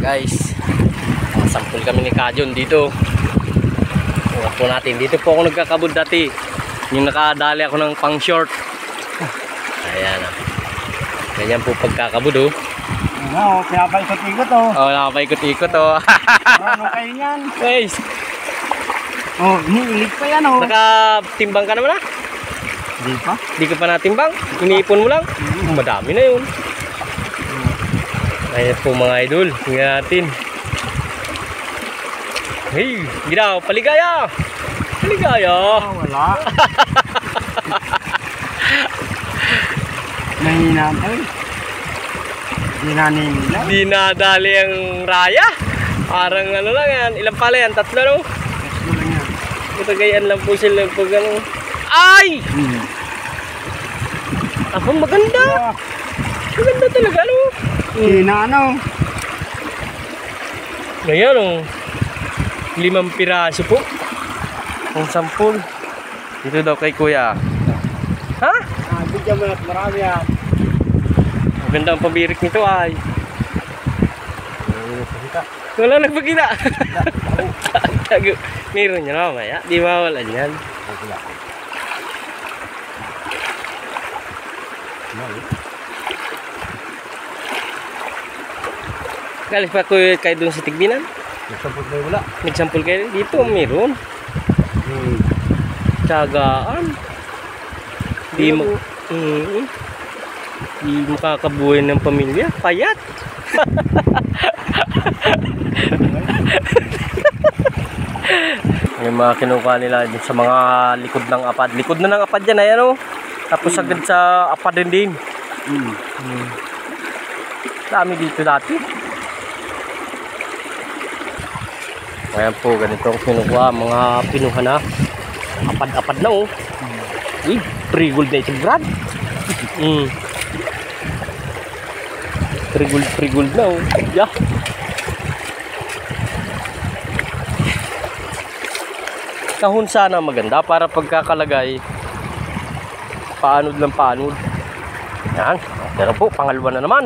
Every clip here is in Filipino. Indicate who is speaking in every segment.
Speaker 1: Guys, sampul kami ni Kajon dito. Uwat po natin. Dito po ako nagkakabud dati. Yung nakadali ako ng pang short. Ayan. Ganyan po pagkakabud oh.
Speaker 2: Ano, pinapaikot-ikot oh.
Speaker 1: Oh, nakapaikot-ikot oh.
Speaker 2: Ano kayo yan?
Speaker 1: Guys,
Speaker 2: Oh, iniilit pa yan oh.
Speaker 1: nakatimbang ka naman ah?
Speaker 2: Di pa?
Speaker 1: Di ka pa natimbang? Iniipon mo lang? Madami na yun. Ayan po mga idol. Tingnan natin. Hey, ginaw, paligaya! Paligaya!
Speaker 2: Wala. Nahina pa eh. Di naninila.
Speaker 1: Di nadali ang raya. Parang ano lang yan. Ilang pala yan? 3 no?
Speaker 2: Gusto lang yan.
Speaker 1: Matagayan lang po sila pag ano. Ay! Ako maganda. Maganda talaga ano.
Speaker 2: Hina ano.
Speaker 1: Ngayon oh. 5 piraso po. Ang 10. Dito daw kay kuya. Ha?
Speaker 2: Bigyan mo na marami yan.
Speaker 1: Maganda ang pabirik nito ay. Wala nagpakita. Tago. Meron niya mamaya. Di mawalan yan. Galis pa kayo doon sa Tigbinan?
Speaker 2: Nagsampot na wala.
Speaker 1: Nagsampol kayo dito. Meron. Tsagaan. Di mo. Di mo kakabuhay ng pamilya. Payat. Yung mga kinukuha nila sa mga likod ng apad. Likod na ng apad yan. Ayan o. Tapos agad sa apad din. Dami dito dati. Ayan po. Ganito ang kinukuha. Mga pinuha na. Apad-apad na o. Pre-gold na ito Brad. Pre-gold na o. Yeah. Kahon sana maganda para pagkakalagay paanod lang paanod. Yan. Pero po, pangalawa na naman.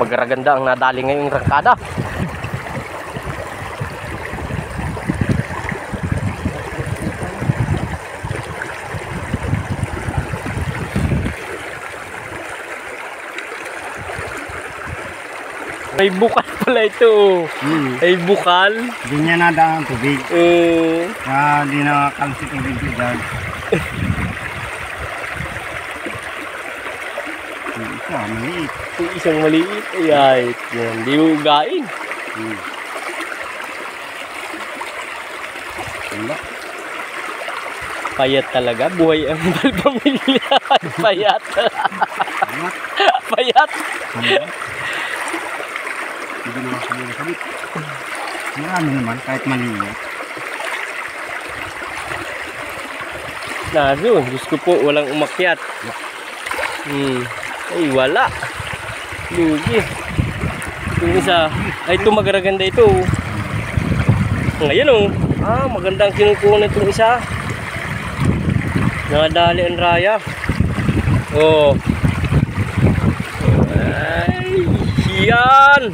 Speaker 1: Magraganda ang nadali ngayong rangkada. May bukal pala ito. May bukal.
Speaker 2: Hindi niya nadaan ang tubig. Kaya di na kalsit ang tubig dyan. Isa, maliit.
Speaker 1: Yung isang maliit. Ay, yan. Di ugain. Payat talaga. Buhay ang pamilya. Payat. Payat.
Speaker 2: Hindi naman sa sabit. Marami naman kahit maliit.
Speaker 1: Naso, Diyos ko po, walang umakyat. Ay, wala. Lugi. Yung isa, ay ito magaraganda ito. Ngayon oh. Magandang kinukuha na itong isa. Nakadali ang raya. Oh. Ay, yan.